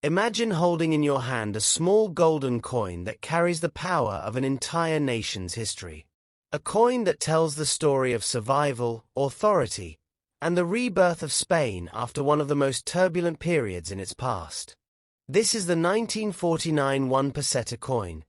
Imagine holding in your hand a small golden coin that carries the power of an entire nation's history. A coin that tells the story of survival, authority, and the rebirth of Spain after one of the most turbulent periods in its past. This is the 1949 One Peseta coin,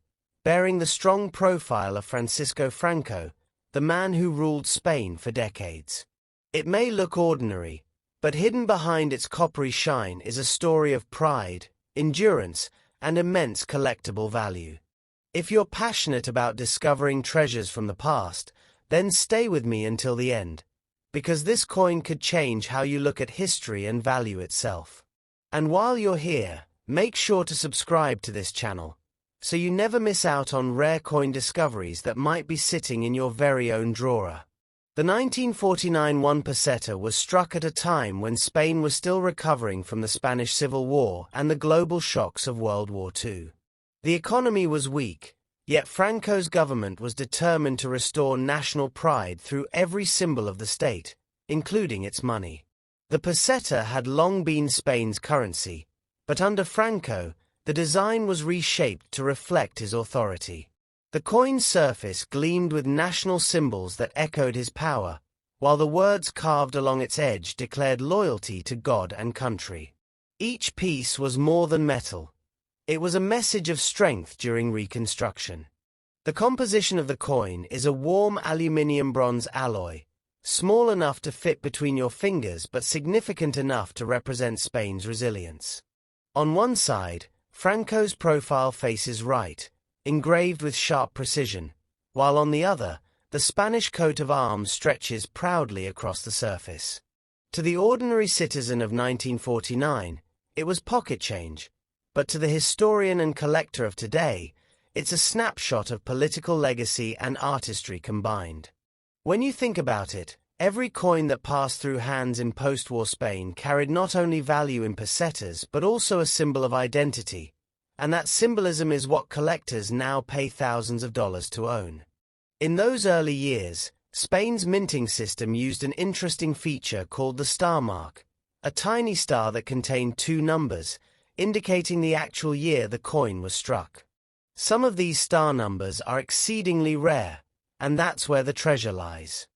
bearing the strong profile of Francisco Franco, the man who ruled Spain for decades. It may look ordinary, but hidden behind its coppery shine is a story of pride, endurance, and immense collectible value. If you're passionate about discovering treasures from the past, then stay with me until the end, because this coin could change how you look at history and value itself. And while you're here, make sure to subscribe to this channel, so you never miss out on rare coin discoveries that might be sitting in your very own drawer. The 1949 One Peseta was struck at a time when Spain was still recovering from the Spanish Civil War and the global shocks of World War II. The economy was weak, yet Franco's government was determined to restore national pride through every symbol of the state, including its money. The peseta had long been Spain's currency, but under Franco, the design was reshaped to reflect his authority. The coin's surface gleamed with national symbols that echoed his power, while the words carved along its edge declared loyalty to God and country. Each piece was more than metal. It was a message of strength during reconstruction. The composition of the coin is a warm aluminium-bronze alloy, small enough to fit between your fingers but significant enough to represent Spain's resilience. On one side, Franco's profile faces right, engraved with sharp precision, while on the other, the Spanish coat of arms stretches proudly across the surface. To the ordinary citizen of 1949, it was pocket change, but to the historian and collector of today, it's a snapshot of political legacy and artistry combined. When you think about it, every coin that passed through hands in post-war Spain carried not only value in pesetas but also a symbol of identity, and that symbolism is what collectors now pay thousands of dollars to own. In those early years, Spain's minting system used an interesting feature called the star mark, a tiny star that contained two numbers, indicating the actual year the coin was struck. Some of these star numbers are exceedingly rare, and that's where the treasure lies.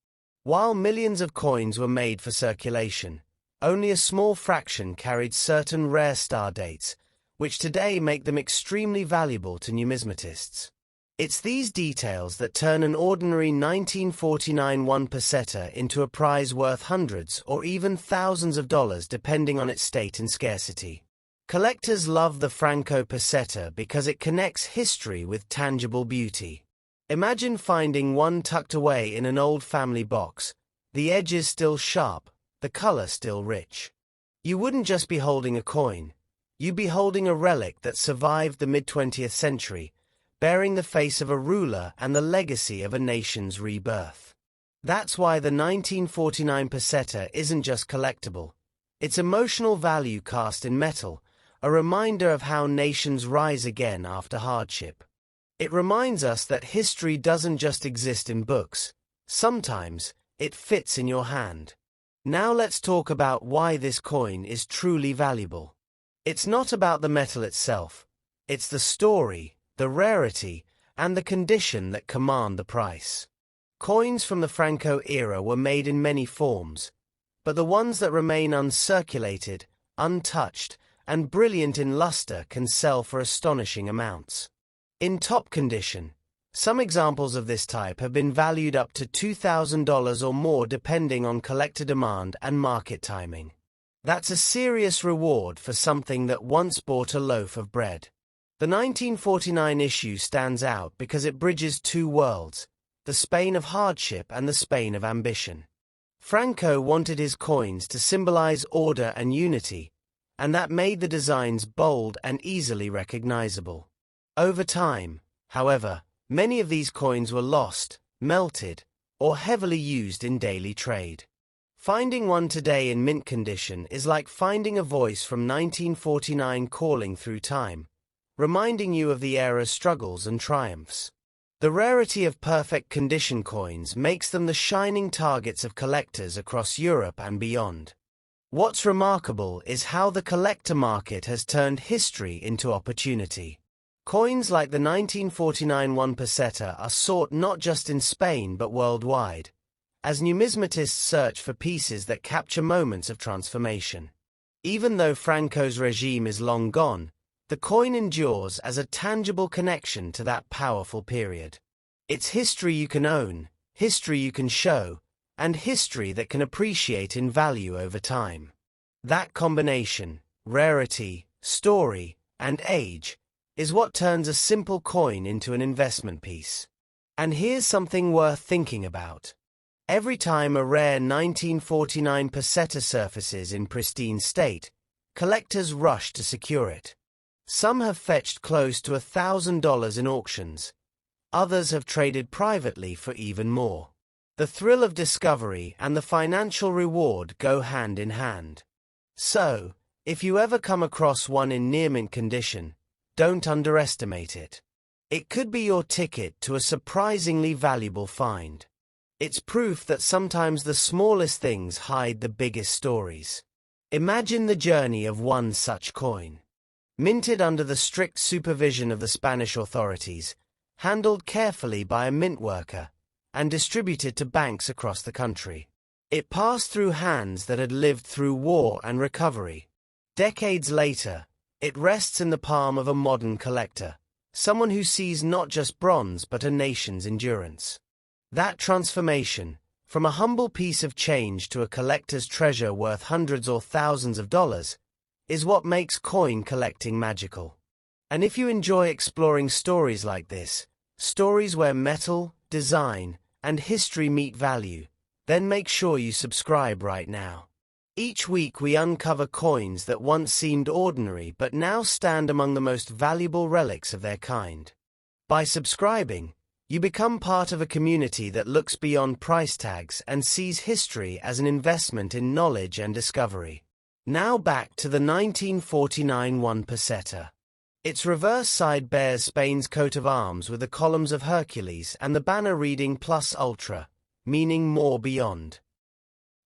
While millions of coins were made for circulation, only a small fraction carried certain rare star dates, which today make them extremely valuable to numismatists. It's these details that turn an ordinary 1949 One Peseta into a prize worth hundreds or even thousands of dollars depending on its state and scarcity. Collectors love the Franco peseta because it connects history with tangible beauty. Imagine finding one tucked away in an old family box, the edges still sharp, the color still rich. You wouldn't just be holding a coin, you'd be holding a relic that survived the mid-20th century, bearing the face of a ruler and the legacy of a nation's rebirth. That's why the 1949 peseta isn't just collectible. It's emotional value cast in metal, a reminder of how nations rise again after hardship. It reminds us that history doesn't just exist in books. Sometimes, it fits in your hand. Now let's talk about why this coin is truly valuable. It's not about the metal itself. It's the story, the rarity, and the condition that command the price. Coins from the Franco era were made in many forms, but the ones that remain uncirculated, untouched, and brilliant in luster can sell for astonishing amounts. In top condition, some examples of this type have been valued up to $2,000 or more depending on collector demand and market timing. That's a serious reward for something that once bought a loaf of bread. The 1949 issue stands out because it bridges two worlds, the Spain of hardship and the Spain of ambition. Franco wanted his coins to symbolize order and unity, and that made the designs bold and easily recognizable. Over time, however, many of these coins were lost, melted, or heavily used in daily trade. Finding one today in mint condition is like finding a voice from 1949 calling through time, reminding you of the era's struggles and triumphs. The rarity of perfect condition coins makes them the shining targets of collectors across Europe and beyond. What's remarkable is how the collector market has turned history into opportunity. Coins like the 1949 One Peseta are sought not just in Spain but worldwide, as numismatists search for pieces that capture moments of transformation. Even though Franco's regime is long gone, the coin endures as a tangible connection to that powerful period. It's history you can own, history you can show, and history that can appreciate in value over time. That combination, rarity, story, and age, is what turns a simple coin into an investment piece. And here's something worth thinking about. Every time a rare 1949 peseta surfaces in pristine state, collectors rush to secure it. Some have fetched close to $1,000 in auctions. Others have traded privately for even more. The thrill of discovery and the financial reward go hand in hand. So, if you ever come across one in near-mint condition, don't underestimate it. It could be your ticket to a surprisingly valuable find. It's proof that sometimes the smallest things hide the biggest stories. Imagine the journey of one such coin. Minted under the strict supervision of the Spanish authorities, handled carefully by a mint worker, and distributed to banks across the country. It passed through hands that had lived through war and recovery. Decades later, it rests in the palm of a modern collector, someone who sees not just bronze but a nation's endurance. That transformation, from a humble piece of change to a collector's treasure worth hundreds or thousands of dollars, is what makes coin collecting magical. And if you enjoy exploring stories like this, stories where metal, design, and history meet value, then make sure you subscribe right now. Each week we uncover coins that once seemed ordinary but now stand among the most valuable relics of their kind. By subscribing, you become part of a community that looks beyond price tags and sees history as an investment in knowledge and discovery. Now back to the 1949 One Peseta. Its reverse side bears Spain's coat of arms with the columns of Hercules and the banner reading Plus Ultra, meaning more beyond.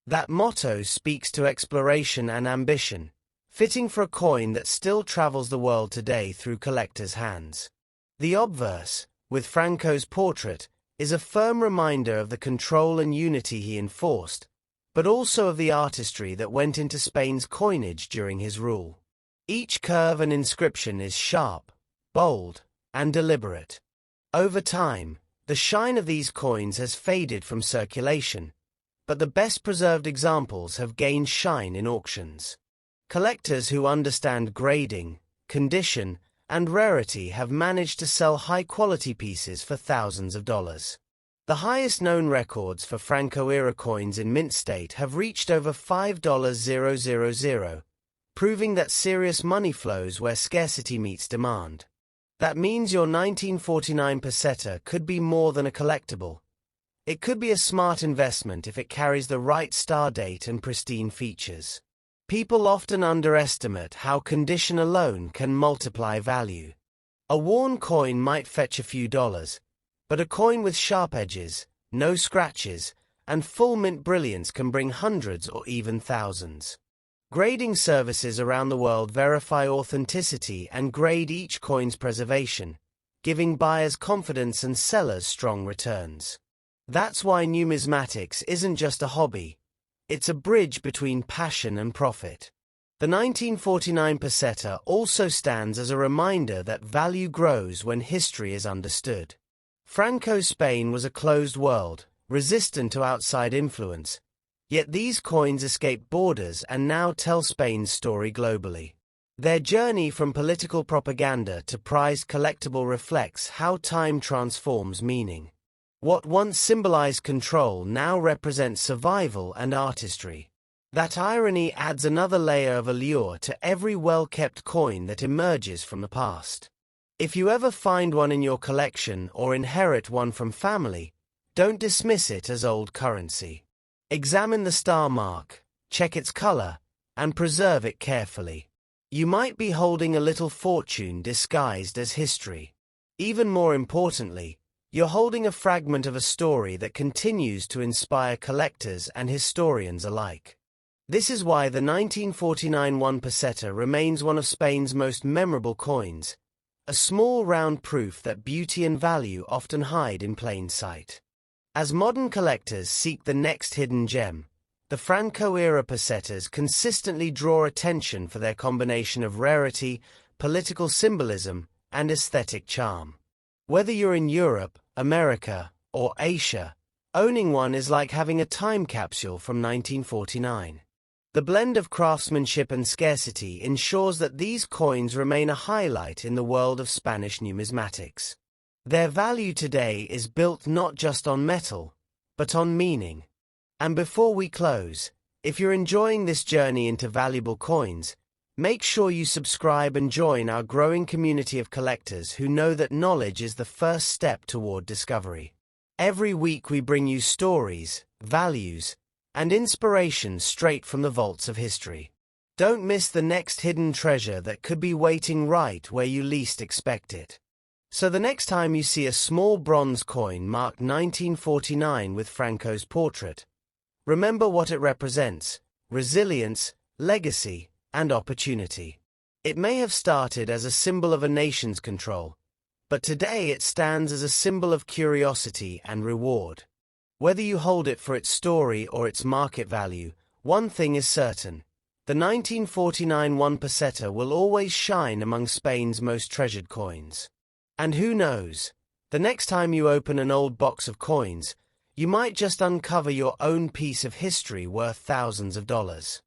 That motto speaks to exploration and ambition, fitting for a coin that still travels the world today through collectors' hands. The obverse, with Franco's portrait, is a firm reminder of the control and unity he enforced, but also of the artistry that went into Spain's coinage during his rule. Each curve and inscription is sharp, bold, and deliberate. Over time, the shine of these coins has faded from circulation, but the best-preserved examples have gained shine in auctions. Collectors who understand grading, condition, and rarity have managed to sell high-quality pieces for thousands of dollars. The highest-known records for Franco-era coins in mint state have reached over $5,000, proving that serious money flows where scarcity meets demand. That means your 1949 peseta could be more than a collectible. It could be a smart investment if it carries the right star date and pristine features. People often underestimate how condition alone can multiply value. A worn coin might fetch a few dollars, but a coin with sharp edges, no scratches, and full mint brilliance can bring hundreds or even thousands. Grading services around the world verify authenticity and grade each coin's preservation, giving buyers confidence and sellers strong returns. That's why numismatics isn't just a hobby, it's a bridge between passion and profit. The 1949 peseta also stands as a reminder that value grows when history is understood. Franco's Spain was a closed world, resistant to outside influence, yet these coins escaped borders and now tell Spain's story globally. Their journey from political propaganda to prized collectible reflects how time transforms meaning. What once symbolized control now represents survival and artistry. That irony adds another layer of allure to every well-kept coin that emerges from the past. If you ever find one in your collection or inherit one from family, don't dismiss it as old currency. Examine the star mark, check its color, and preserve it carefully. You might be holding a little fortune disguised as history. Even more importantly, you're holding a fragment of a story that continues to inspire collectors and historians alike. This is why the 1949 One Peseta remains one of Spain's most memorable coins, a small round proof that beauty and value often hide in plain sight. As modern collectors seek the next hidden gem, the Franco-era pesetas consistently draw attention for their combination of rarity, political symbolism, and aesthetic charm. Whether you're in Europe, America, or Asia, owning one is like having a time capsule from 1949. The blend of craftsmanship and scarcity ensures that these coins remain a highlight in the world of Spanish numismatics. Their value today is built not just on metal, but on meaning. And before we close, if you're enjoying this journey into valuable coins, make sure you subscribe and join our growing community of collectors who know that knowledge is the first step toward discovery. Every week we bring you stories, values, and inspiration straight from the vaults of history. Don't miss the next hidden treasure that could be waiting right where you least expect it. So the next time you see a small bronze coin marked 1949 with Franco's portrait, remember what it represents: resilience, legacy, and opportunity. It may have started as a symbol of a nation's control, but today it stands as a symbol of curiosity and reward. Whether you hold it for its story or its market value, one thing is certain: the 1949 One Peseta will always shine among Spain's most treasured coins. And who knows, the next time you open an old box of coins, you might just uncover your own piece of history worth thousands of dollars.